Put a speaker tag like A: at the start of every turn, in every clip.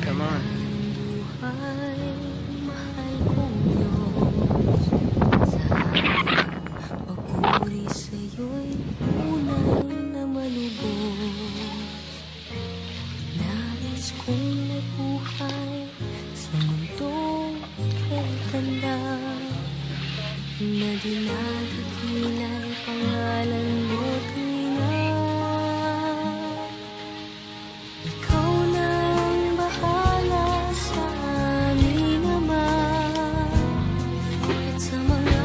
A: Come on.
B: Papuri sa'yo'y unay na malubos. Nais kong mabuhay sa mundong kay tanda, na dinadakila'y pangalan mo't ingat. Ikaw na ang bahala sa amin naman, at sa mga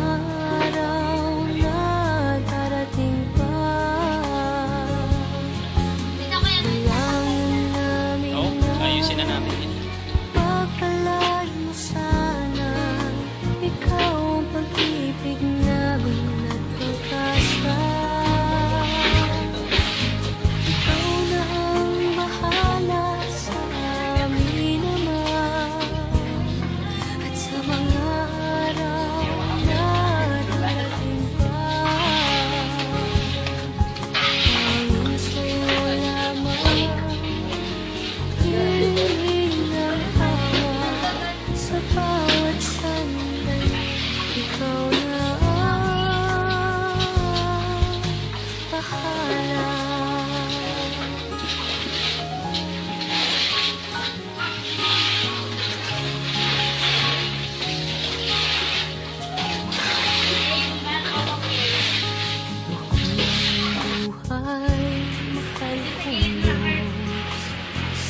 B: araw na darating pa. Dalangin namin na
A: Ayusin na natin.
B: pagpalain mo sana, ikaw ang pag-ibig namin at pag-asa. Ikaw na ang bahala sa amin naman, at sa mga araw na darating pa. Hanggang sa'yo lamang hiling ang hawa sa bawat sandali. Ikaw na ang bahala. Buhay, mahal kong Diyos,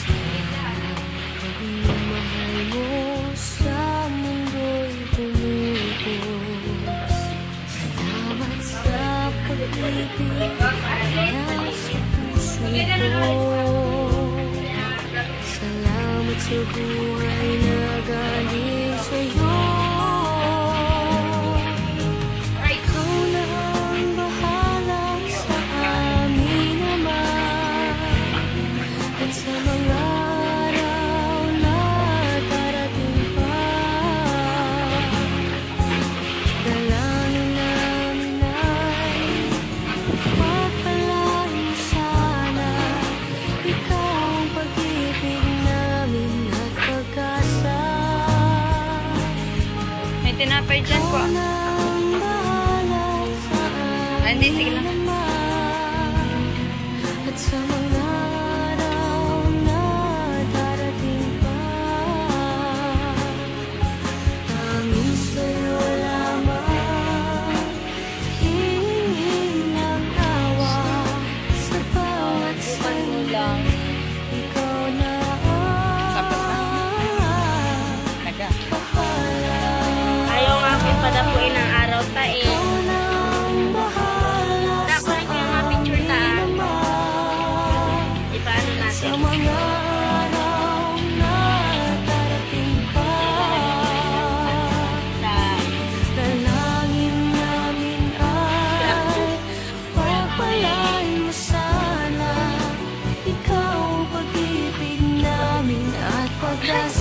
B: salamat pagmamahal mo sa mundo'y bumubos. Salamat sa pag-ibig nasa puso ko. Salamat sa buhay na galing sa'yo. Ikaw na ang bahala sa amin naman, at sa mga araw na darating pa. Dalangin namin ay pagpalain mo sana, ikaw ang pag-ibig namin at pag-asa.
C: May tinapay dyan ko.
B: Ikaw na ang bahala sa
C: Ah, hindi, sige lang.
B: naman, at sa mga araw na darating pa. Tanging sa'yo lamang hingin ang awa sa bawat sandali. Ikaw na ang bahala.
C: Ayaw nga akin padapuin ang araw ta eh.
B: Ikaw na ang bahala
C: Dapat
B: sa
C: yung mga picture ta.
B: amin naman,
C: Ipaano
B: sa
C: natin?
B: mga araw na darating pa.
C: Sa
B: Dalangin namin ay pagpalain mo sana, ikaw ang pag-ibig namin at pag-asa.